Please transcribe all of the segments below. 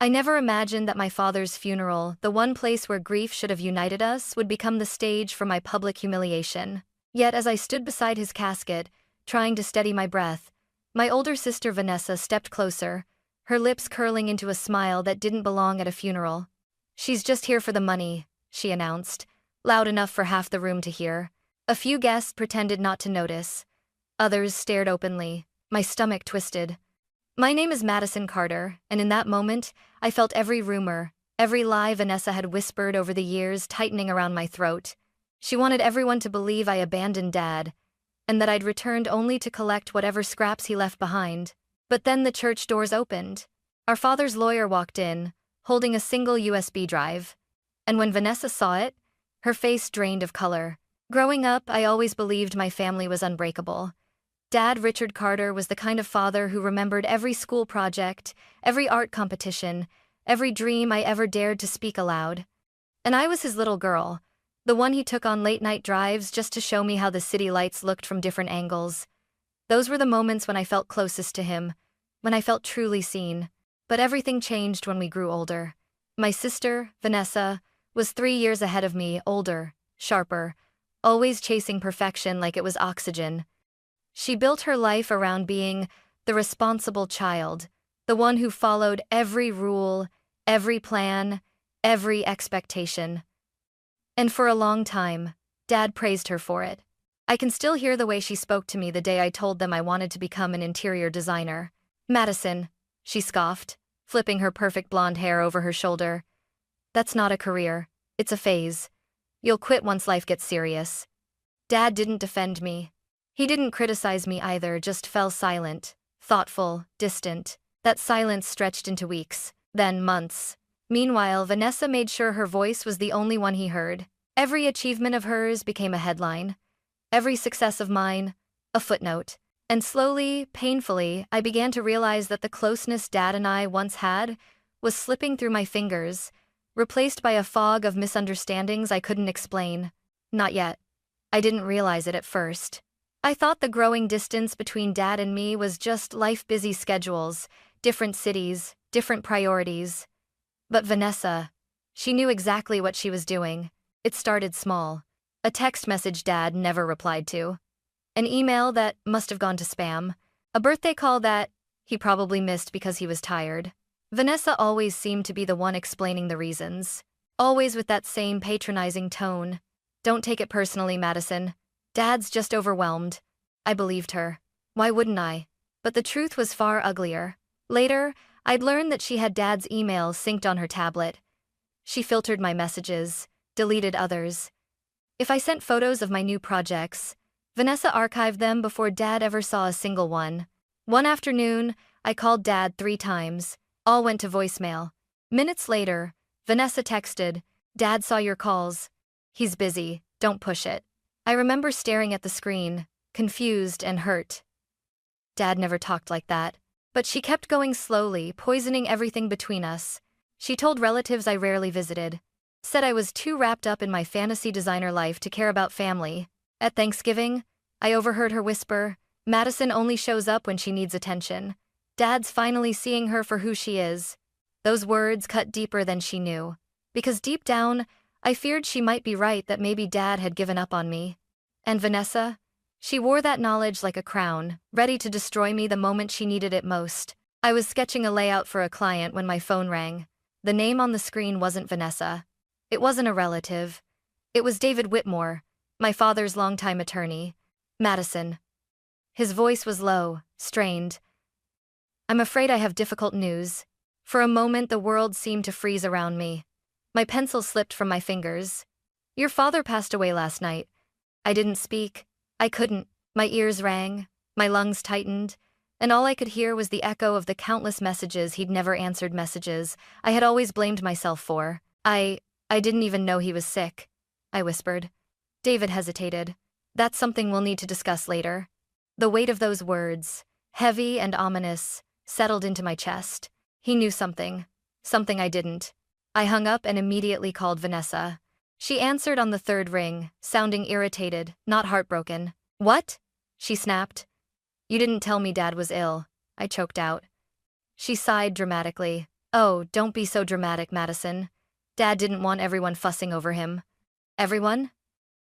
I never imagined that my father's funeral, the one place where grief should have united us, would become the stage for my public humiliation. Yet as I stood beside his casket, trying to steady my breath, my older sister Vanessa stepped closer, her lips curling into a smile that didn't belong at a funeral. "She's just here for the money," she announced, loud enough for half the room to hear. A few guests pretended not to notice. Others stared openly. My stomach twisted. My name is Madison Carter, and in that moment, I felt every rumor, every lie Vanessa had whispered over the years tightening around my throat. She wanted everyone to believe I abandoned Dad, and that I'd returned only to collect whatever scraps he left behind. But then the church doors opened. Our father's lawyer walked in, holding a single USB drive. And when Vanessa saw it, her face drained of color. Growing up, I always believed my family was unbreakable. Dad, Richard Carter, was the kind of father who remembered every school project, every art competition, every dream I ever dared to speak aloud. And I was his little girl, the one he took on late-night drives just to show me how the city lights looked from different angles. Those were the moments when I felt closest to him, when I felt truly seen. But everything changed when we grew older. My sister, Vanessa, was 3 years ahead of me, older, sharper, always chasing perfection like it was oxygen. She built her life around being the responsible child, the one who followed every rule, every plan, every expectation. And for a long time, Dad praised her for it. I can still hear the way she spoke to me the day I told them I wanted to become an interior designer. "Madison," she scoffed, flipping her perfect blonde hair over her shoulder. "That's not a career, it's a phase. You'll quit once life gets serious." Dad didn't defend me. He didn't criticize me either, just fell silent, thoughtful, distant. That silence stretched into weeks, then months. Meanwhile, Vanessa made sure her voice was the only one he heard. Every achievement of hers became a headline. Every success of mine, a footnote. And slowly, painfully, I began to realize that the closeness Dad and I once had was slipping through my fingers, replaced by a fog of misunderstandings I couldn't explain. Not yet. I didn't realize it at first. I thought the growing distance between Dad and me was just life-busy schedules, different cities, different priorities. But Vanessa, she knew exactly what she was doing. It started small. A text message Dad never replied to. An email that must have gone to spam. A birthday call that he probably missed because he was tired. Vanessa always seemed to be the one explaining the reasons. Always with that same patronizing tone. "Don't take it personally, Madison. Dad's just overwhelmed." I believed her. Why wouldn't I? But the truth was far uglier. Later, I'd learned that she had Dad's emails synced on her tablet. She filtered my messages, deleted others. If I sent photos of my new projects, Vanessa archived them before Dad ever saw a single one. One afternoon, I called Dad 3 times. All went to voicemail. Minutes later, Vanessa texted, "Dad saw your calls. He's busy, don't push it." I remember staring at the screen, confused and hurt. Dad never talked like that. But she kept going slowly, poisoning everything between us. She told relatives I rarely visited. Said I was too wrapped up in my fantasy designer life to care about family. At Thanksgiving, I overheard her whisper, "Madison only shows up when she needs attention. Dad's finally seeing her for who she is." Those words cut deeper than she knew. Because deep down, I feared she might be right, that maybe Dad had given up on me. And Vanessa? She wore that knowledge like a crown, ready to destroy me the moment she needed it most. I was sketching a layout for a client when my phone rang. The name on the screen wasn't Vanessa. It wasn't a relative. It was David Whitmore, my father's longtime attorney. "Madison." His voice was low, strained. "I'm afraid I have difficult news." For a moment, the world seemed to freeze around me. My pencil slipped from my fingers. "Your father passed away last night." I didn't speak. I couldn't. My ears rang, my lungs tightened, and all I could hear was the echo of the countless messages he'd never answered, messages I had always blamed myself for. I didn't even know he was sick," I whispered. David hesitated. "That's something we'll need to discuss later." The weight of those words, heavy and ominous, settled into my chest. He knew something I didn't. I hung up and immediately called Vanessa. She answered on the 3rd ring, sounding irritated, not heartbroken. "What?" she snapped. "You didn't tell me Dad was ill," I choked out. She sighed dramatically. Oh, don't be so dramatic, Madison. Dad didn't want everyone fussing over him. Everyone?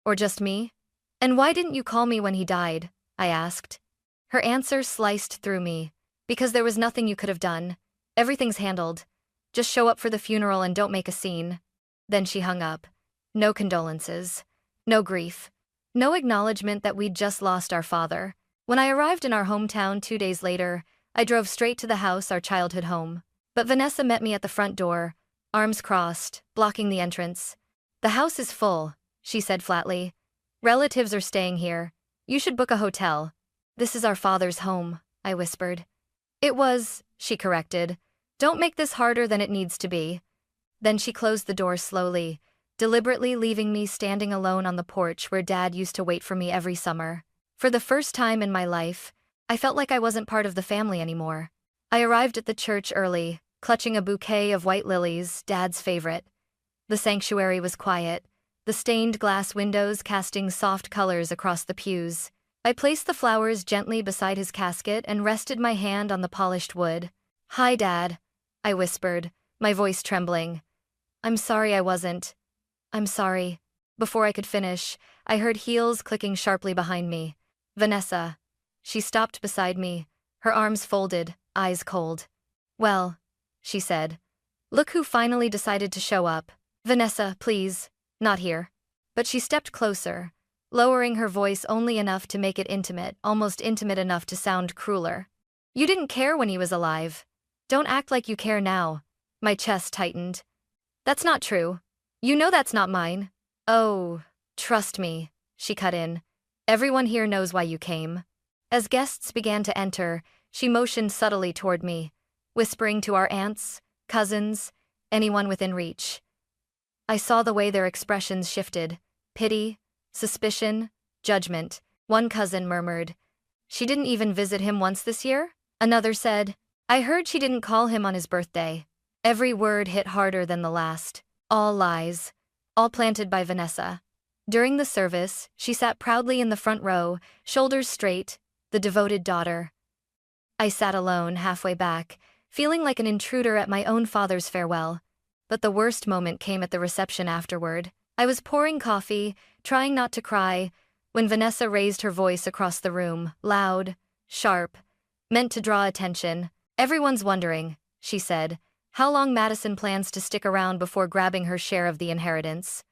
Or just me? And why didn't you call me when he died? I asked. Her answer sliced through me. Because there was nothing you could have done. Everything's handled. Just show up for the funeral and don't make a scene. Then she hung up. No condolences. No grief. No acknowledgement that we'd just lost our father. When I arrived in our hometown 2 days later, I drove straight to the house, our childhood home. But Vanessa met me at the front door, arms crossed, blocking the entrance. The house is full, she said flatly. Relatives are staying here. You should book a hotel. This is our father's home, I whispered. It was, she corrected. Don't make this harder than it needs to be. Then she closed the door slowly, deliberately leaving me standing alone on the porch where Dad used to wait for me every summer. For the first time in my life, I felt like I wasn't part of the family anymore. I arrived at the church early, clutching a bouquet of white lilies, Dad's favorite. The sanctuary was quiet, the stained glass windows casting soft colors across the pews. I placed the flowers gently beside his casket and rested my hand on the polished wood. Hi, Dad, I whispered, my voice trembling. I'm sorry I wasn't. I'm sorry. Before I could finish, I heard heels clicking sharply behind me. Vanessa. She stopped beside me, her arms folded, eyes cold. Well, she said. Look who finally decided to show up. Vanessa, please, not here. But she stepped closer, lowering her voice only enough to make it intimate, almost intimate enough to sound crueler. You didn't care when he was alive. Don't act like you care now. My chest tightened. That's not true. You know that's not mine. Oh, trust me, she cut in. Everyone here knows why you came. As guests began to enter, she motioned subtly toward me, whispering to our aunts, cousins, anyone within reach. I saw the way their expressions shifted. Pity, suspicion, judgment. One cousin murmured, "She didn't even visit him once this year?" Another said, "I heard she didn't call him on his birthday." Every word hit harder than the last. All lies. All planted by Vanessa. During the service, she sat proudly in the front row, shoulders straight, the devoted daughter. I sat alone, halfway back, feeling like an intruder at my own father's farewell. But the worst moment came at the reception afterward. I was pouring coffee, trying not to cry, when Vanessa raised her voice across the room, loud, sharp, meant to draw attention. Everyone's wondering, she said, how long Madison plans to stick around before grabbing her share of the inheritance.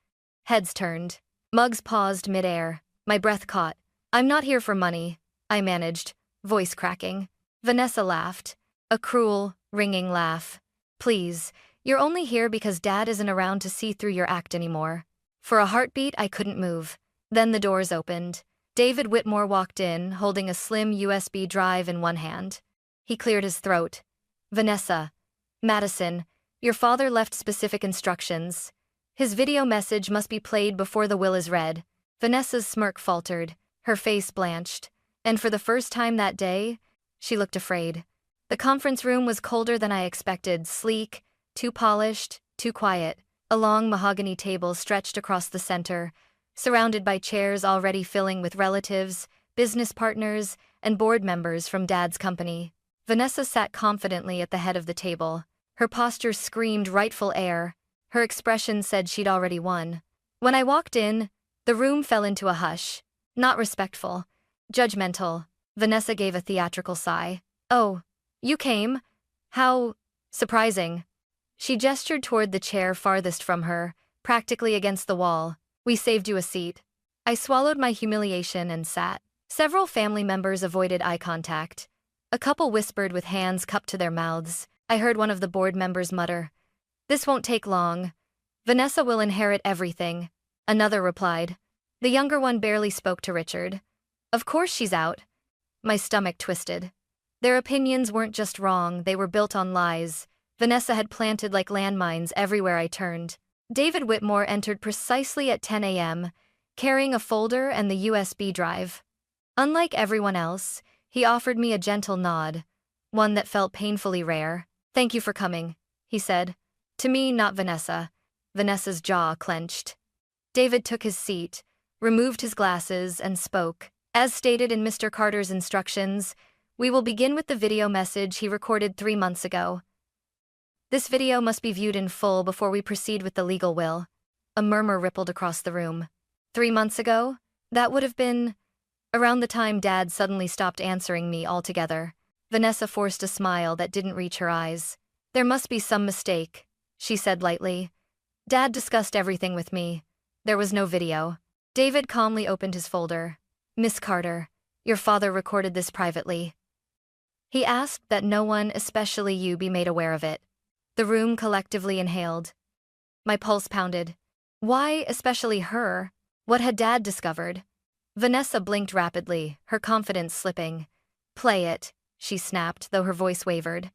Heads turned. Mugs paused midair. My breath caught. I'm not here for money, I managed, voice cracking. Vanessa laughed. A cruel, ringing laugh. Please, you're only here because Dad isn't around to see through your act anymore. For a heartbeat, I couldn't move. Then the doors opened. David Whitmore walked in, holding a slim USB drive in one hand. He cleared his throat. Vanessa. Madison, your father left specific instructions. His video message must be played before the will is read. Vanessa's smirk faltered, her face blanched, and for the first time that day, she looked afraid. The conference room was colder than I expected, sleek, too polished, too quiet. A long mahogany table stretched across the center, surrounded by chairs already filling with relatives, business partners, and board members from Dad's company. Vanessa sat confidently at the head of the table. Her posture screamed rightful heir. Her expression said she'd already won. When I walked in, the room fell into a hush. Not respectful. Judgmental. Vanessa gave a theatrical sigh. Oh, you came? How surprising. She gestured toward the chair farthest from her, practically against the wall. We saved you a seat. I swallowed my humiliation and sat. Several family members avoided eye contact. A couple whispered with hands cupped to their mouths. I heard one of the board members mutter, "This won't take long. Vanessa will inherit everything." Another replied. The younger one barely spoke to Richard. Of course she's out. My stomach twisted. Their opinions weren't just wrong, they were built on lies. Vanessa had planted like landmines everywhere I turned. David Whitmore entered precisely at 10 a.m., carrying a folder and the USB drive. Unlike everyone else, he offered me a gentle nod, one that felt painfully rare. "Thank you for coming," he said. To me, not Vanessa. Vanessa's jaw clenched. David took his seat, removed his glasses, and spoke. As stated in Mr. Carter's instructions, we will begin with the video message he recorded 3 months ago. This video must be viewed in full before we proceed with the legal will. A murmur rippled across the room. 3 months ago? That would have been around the time Dad suddenly stopped answering me altogether. Vanessa forced a smile that didn't reach her eyes. There must be some mistake, she said lightly. Dad discussed everything with me. There was no video. David calmly opened his folder. Miss Carter, your father recorded this privately. He asked that no one, especially you, be made aware of it. The room collectively inhaled. My pulse pounded. Why, especially her? What had Dad discovered? Vanessa blinked rapidly, her confidence slipping. Play it, she snapped, though her voice wavered.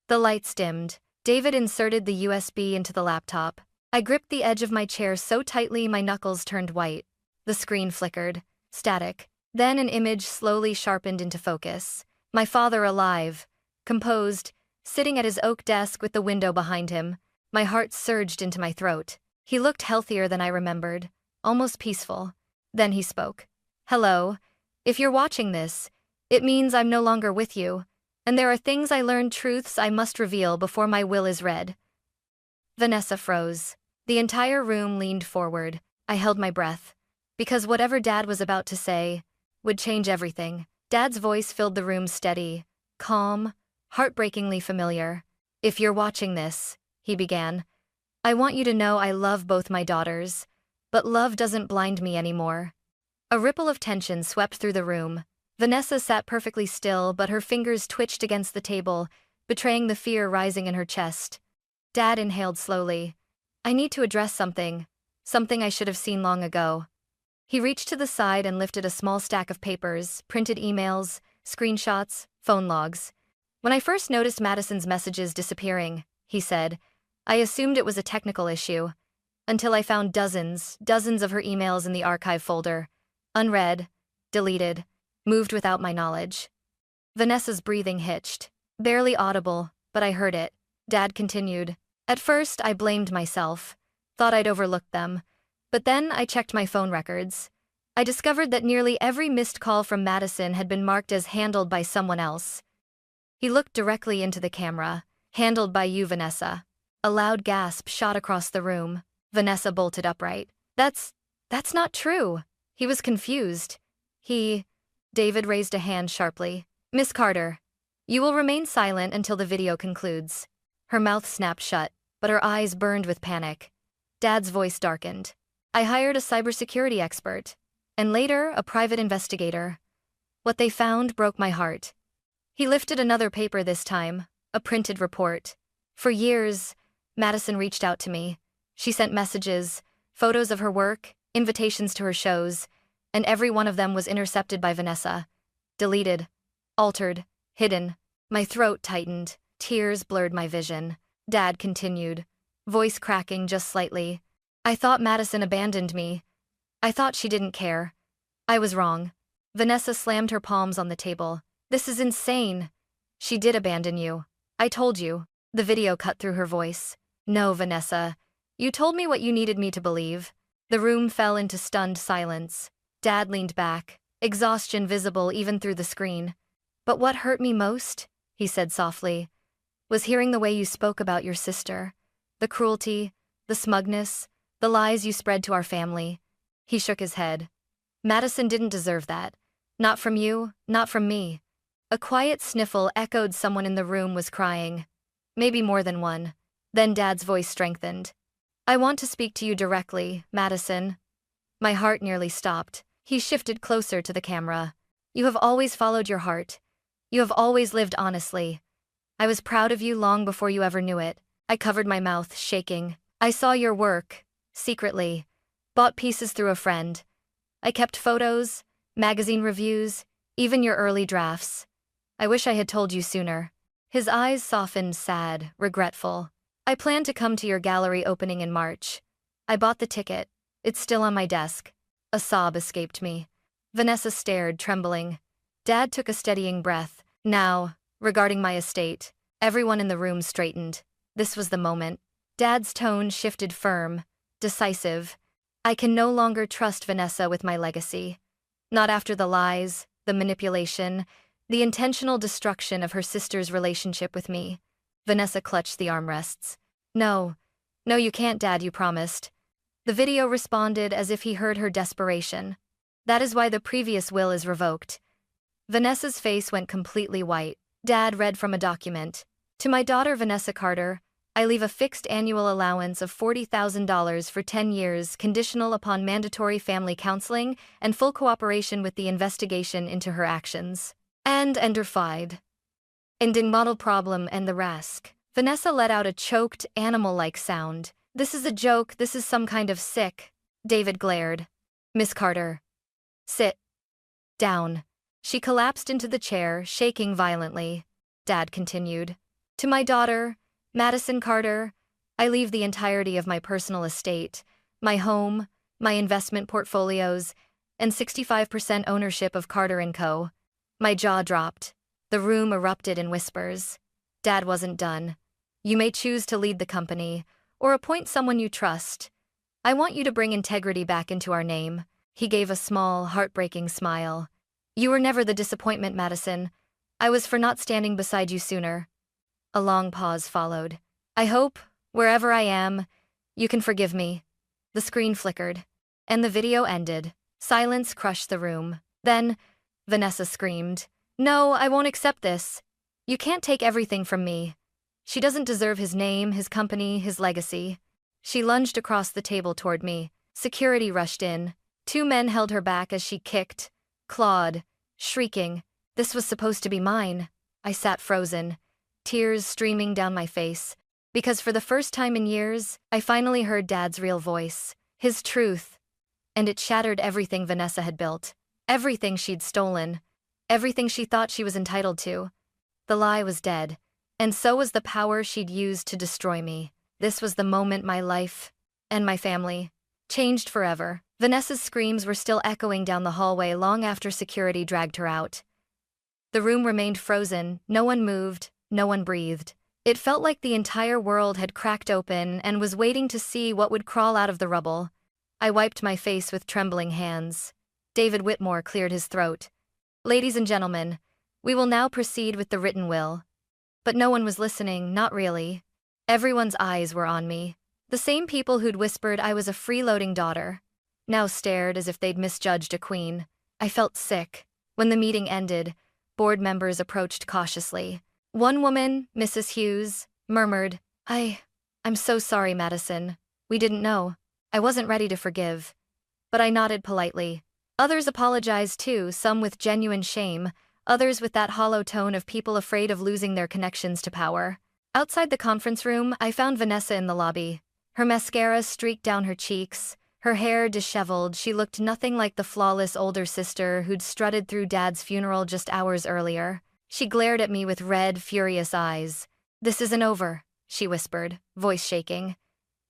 The lights dimmed. David inserted the USB into the laptop. I gripped the edge of my chair so tightly my knuckles turned white. The screen flickered. Static. Then an image slowly sharpened into focus. My father alive, composed, sitting at his oak desk with the window behind him. My heart surged into my throat. He looked healthier than I remembered, almost peaceful. Then he spoke. Hello. If you're watching this, it means I'm no longer with you, and there are things I learned, truths I must reveal before my will is read. Vanessa froze. The entire room leaned forward. I held my breath, because whatever Dad was about to say would change everything. Dad's voice filled the room, steady, calm, heartbreakingly familiar. If you're watching this, he began, I want you to know I love both my daughters, but love doesn't blind me anymore. A ripple of tension swept through the room. Vanessa sat perfectly still, but her fingers twitched against the table, betraying the fear rising in her chest. Dad inhaled slowly. I need to address something I should have seen long ago. He reached to the side and lifted a small stack of papers, printed emails, screenshots, phone logs. When I first noticed Madison's messages disappearing, he said, I assumed it was a technical issue, until I found dozens of her emails in the archive folder. Unread, deleted, moved without my knowledge. Vanessa's breathing hitched. Barely audible, but I heard it. Dad continued. At first, I blamed myself, thought I'd overlooked them. But then I checked my phone records. I discovered that nearly every missed call from Madison had been marked as handled by someone else. He looked directly into the camera. Handled by you, Vanessa. A loud gasp shot across the room. Vanessa bolted upright. That's not true. He was confused. David raised a hand sharply. Miss Carter, you will remain silent until the video concludes. Her mouth snapped shut, but her eyes burned with panic. Dad's voice darkened. I hired a cybersecurity expert, and later a private investigator. What they found broke my heart. He lifted another paper this time, a printed report. For years, Madison reached out to me. She sent messages, photos of her work, invitations to her shows, and every one of them was intercepted by Vanessa. Deleted, altered, hidden. My throat tightened, tears blurred my vision. Dad continued, voice cracking just slightly. I thought Madison abandoned me. I thought she didn't care. I was wrong. Vanessa slammed her palms on the table. This is insane. She did abandon you. I told you. The video cut through her voice. No, Vanessa. You told me what you needed me to believe. The room fell into stunned silence. Dad leaned back, exhaustion visible even through the screen. But what hurt me most, he said softly, was hearing the way you spoke about your sister. The cruelty, the smugness, the lies you spread to our family. He shook his head. Madison didn't deserve that. Not from you, not from me. A quiet sniffle echoed. Someone in the room was crying. Maybe more than one. Then Dad's voice strengthened. I want to speak to you directly, Madison. My heart nearly stopped. He shifted closer to the camera. You have always followed your heart. You have always lived honestly. I was proud of you long before you ever knew it. I covered my mouth, shaking. I saw your work. Secretly. Bought pieces through a friend. I kept photos, magazine reviews, even your early drafts. I wish I had told you sooner. His eyes softened, sad, regretful. I planned to come to your gallery opening in March. I bought the ticket. It's still on my desk. A sob escaped me. Vanessa stared, trembling. Dad took a steadying breath. Now, regarding my estate, everyone in the room straightened. This was the moment. Dad's tone shifted, firm, decisive. I can no longer trust Vanessa with my legacy. Not after the lies, the manipulation, the intentional destruction of her sister's relationship with me. Vanessa clutched the armrests. No. No, you can't, Dad, you promised. The video responded as if he heard her desperation. That is why the previous will is revoked. Vanessa's face went completely white. Dad read from a document. To my daughter Vanessa Carter, I leave a fixed annual allowance of $40,000 for 10 years conditional upon mandatory family counseling and full cooperation with the investigation into her actions. And enderfied. Ending model problem and the rest. Vanessa let out a choked, animal-like sound. This is a joke, this is some kind of sick. David glared. Miss Carter. Sit. Down. She collapsed into the chair, shaking violently. Dad continued. To my daughter, Madison Carter, I leave the entirety of my personal estate, my home, my investment portfolios, and 65% ownership of Carter & Co. My jaw dropped. The room erupted in whispers. Dad wasn't done. You may choose to lead the company, or appoint someone you trust. I want you to bring integrity back into our name. He gave a small, heartbreaking smile. You were never the disappointment, Madison. I was for not standing beside you sooner. A long pause followed. I hope, wherever I am, you can forgive me. The screen flickered, and the video ended. Silence crushed the room. Then, Vanessa screamed. No, I won't accept this. You can't take everything from me. She doesn't deserve his name, his company, his legacy. She lunged across the table toward me. Security rushed in. 2 men held her back as she kicked, clawed, shrieking. This was supposed to be mine. I sat frozen, tears streaming down my face, because for the first time in years, I finally heard Dad's real voice, his truth. And it shattered everything Vanessa had built, everything she'd stolen, everything she thought she was entitled to. The lie was dead, and so was the power she'd used to destroy me. This was the moment my life, and my family, changed forever. Vanessa's screams were still echoing down the hallway long after security dragged her out. The room remained frozen, no one moved, no one breathed. It felt like the entire world had cracked open and was waiting to see what would crawl out of the rubble. I wiped my face with trembling hands. David Whitmore cleared his throat. Ladies and gentlemen, we will now proceed with the written will. But no one was listening, not really. Everyone's eyes were on me. The same people who'd whispered I was a freeloading daughter now stared as if they'd misjudged a queen. I felt sick. When the meeting ended, board members approached cautiously. One woman, Mrs. Hughes, murmured, I'm so sorry, Madison. We didn't know. I wasn't ready to forgive. But I nodded politely. Others apologized too, some with genuine shame, others with that hollow tone of people afraid of losing their connections to power. Outside the conference room, I found Vanessa in the lobby. Her mascara streaked down her cheeks, her hair disheveled. She looked nothing like the flawless older sister who'd strutted through Dad's funeral just hours earlier. She glared at me with red, furious eyes. This isn't over, she whispered, voice shaking.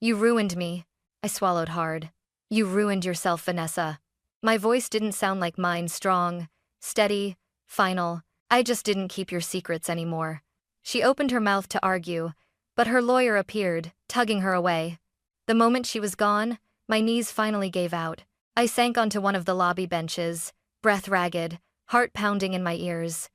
You ruined me. I swallowed hard. You ruined yourself, Vanessa. My voice didn't sound like mine, strong, steady, final. I just didn't keep your secrets anymore. She opened her mouth to argue, but her lawyer appeared, tugging her away. The moment she was gone, my knees finally gave out. I sank onto one of the lobby benches, breath ragged, heart pounding in my ears.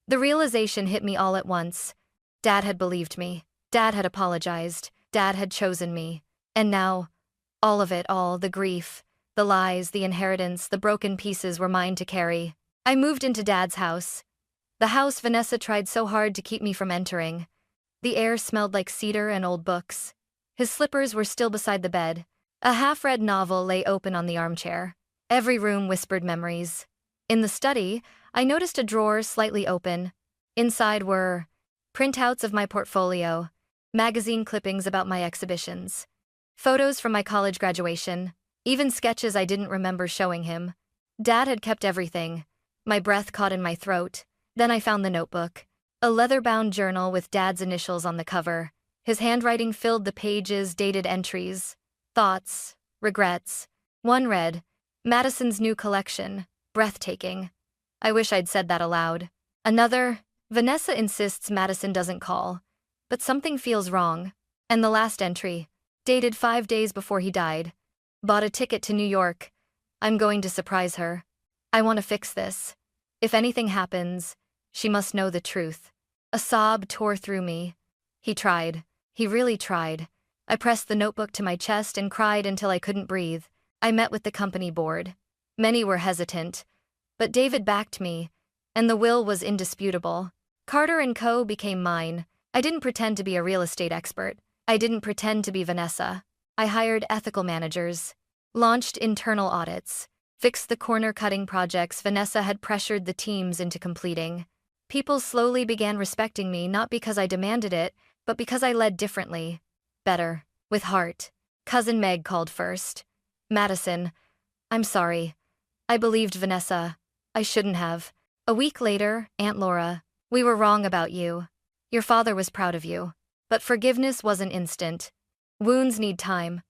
The realization hit me all at once. Dad had believed me. Dad had apologized. Dad had chosen me. And now, all of it, all, the grief, the lies, the inheritance, the broken pieces were mine to carry. I moved into Dad's house. The house Vanessa tried so hard to keep me from entering. The air smelled like cedar and old books. His slippers were still beside the bed. A half-read novel lay open on the armchair. Every room whispered memories. In the study, I noticed a drawer slightly open. Inside were printouts of my portfolio, magazine clippings about my exhibitions, photos from my college graduation, even sketches I didn't remember showing him. Dad had kept everything. My breath caught in my throat. Then I found the notebook, a leather-bound journal with Dad's initials on the cover. His handwriting filled the pages, dated entries, thoughts, regrets. One read, Madison's new collection, breathtaking. I wish I'd said that aloud. Another, Vanessa insists Madison doesn't call, but something feels wrong. And the last entry, dated 5 days before he died. Bought a ticket to New York. I'm going to surprise her. I want to fix this. If anything happens, she must know the truth. A sob tore through me. He tried. He really tried. I pressed the notebook to my chest and cried until I couldn't breathe. I met with the company board. Many were hesitant, but David backed me, and the will was indisputable. Carter & Co. became mine. I didn't pretend to be a real estate expert. I didn't pretend to be Vanessa. I hired ethical managers, launched internal audits, fixed the corner-cutting projects Vanessa had pressured the teams into completing. People slowly began respecting me not because I demanded it, but because I led differently. Better. With heart. Cousin Meg called first. Madison, I'm sorry. I believed Vanessa. I shouldn't have. A week later, Aunt Laura, we were wrong about you. Your father was proud of you. But forgiveness wasn't instant. Wounds need time.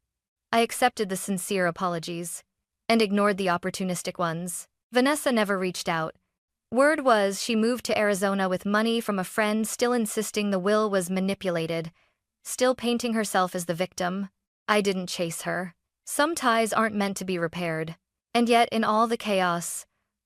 I accepted the sincere apologies and ignored the opportunistic ones. Vanessa never reached out. Word was she moved to Arizona with money from a friend, still insisting the will was manipulated, still painting herself as the victim. I didn't chase her. Some ties aren't meant to be repaired. And yet, in all the chaos,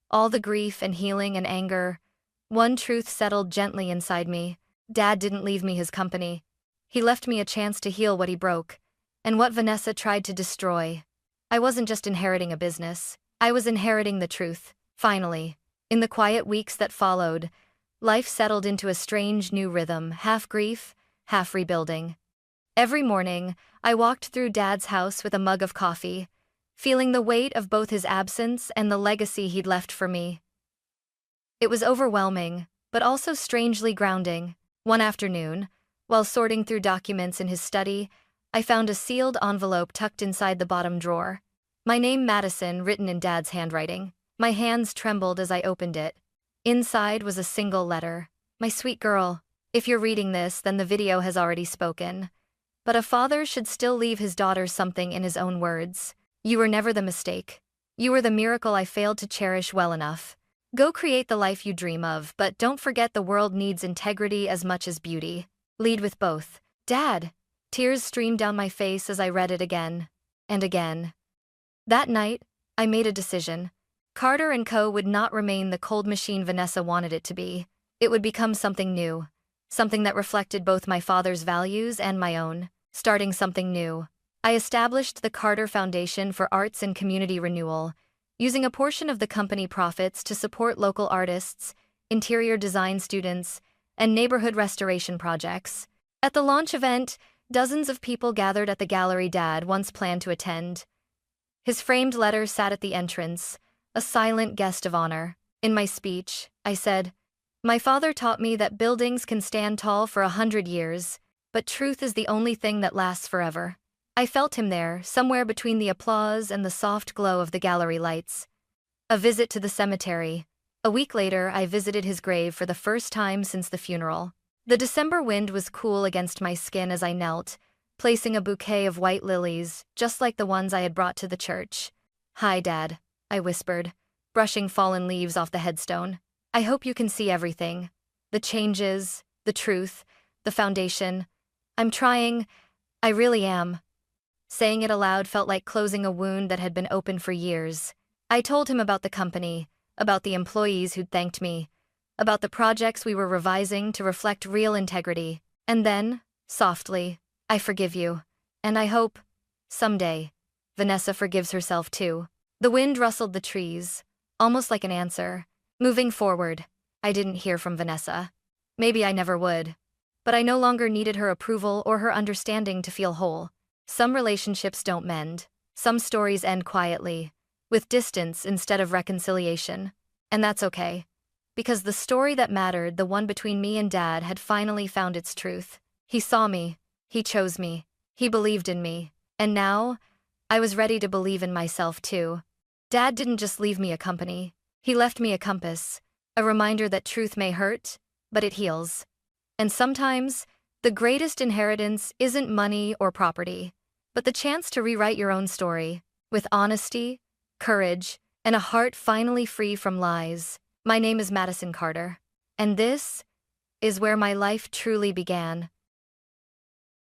all the grief and healing and anger, one truth settled gently inside me. Dad didn't leave me his company. He left me a chance to heal what he broke, and what Vanessa tried to destroy. I wasn't just inheriting a business. I was inheriting the truth. Finally, in the quiet weeks that followed, life settled into a strange new rhythm, half grief, half rebuilding. Every morning, I walked through Dad's house with a mug of coffee, feeling the weight of both his absence and the legacy he'd left for me. It was overwhelming, but also strangely grounding. One afternoon, while sorting through documents in his study, I found a sealed envelope tucked inside the bottom drawer. My name, Madison, written in Dad's handwriting. My hands trembled as I opened it. Inside was a single letter. My sweet girl, if you're reading this, then the video has already spoken. But a father should still leave his daughter something in his own words. You were never the mistake. You were the miracle I failed to cherish well enough. Go create the life you dream of, but don't forget the world needs integrity as much as beauty. Lead with both. Dad! Tears streamed down my face as I read it again and again. That night, I made a decision. Carter & Co. would not remain the cold machine Vanessa wanted it to be. It would become something new. Something that reflected both my father's values and my own. Starting something new. I established the Carter Foundation for Arts and Community Renewal, using a portion of the company profits to support local artists, interior design students, and neighborhood restoration projects. At the launch event, dozens of people gathered at the gallery Dad once planned to attend. His framed letter sat at the entrance, a silent guest of honor. In my speech, I said, "My father taught me that buildings can stand tall for 100 years, but truth is the only thing that lasts forever." I felt him there, somewhere between the applause and the soft glow of the gallery lights. A visit to the cemetery. A week later, I visited his grave for the first time since the funeral. The December wind was cool against my skin as I knelt, placing a bouquet of white lilies, just like the ones I had brought to the church. "Hi, Dad," I whispered, brushing fallen leaves off the headstone. "I hope you can see everything. The changes, the truth, the foundation. I'm trying. I really am." Saying it aloud felt like closing a wound that had been open for years. I told him about the company, about the employees who'd thanked me, about the projects we were revising to reflect real integrity. And then, softly, "I forgive you. And I hope, someday, Vanessa forgives herself too." The wind rustled the trees, almost like an answer. Moving forward, I didn't hear from Vanessa. Maybe I never would. But I no longer needed her approval or her understanding to feel whole. Some relationships don't mend. Some stories end quietly, with distance instead of reconciliation. And that's okay. Because the story that mattered, the one between me and Dad, had finally found its truth. He saw me. He chose me. He believed in me. And now, I was ready to believe in myself too. Dad didn't just leave me a company. He left me a compass, a reminder that truth may hurt, but it heals. And sometimes, the greatest inheritance isn't money or property, but the chance to rewrite your own story, with honesty, courage, and a heart finally free from lies. My name is Madison Carter, and this is where my life truly began.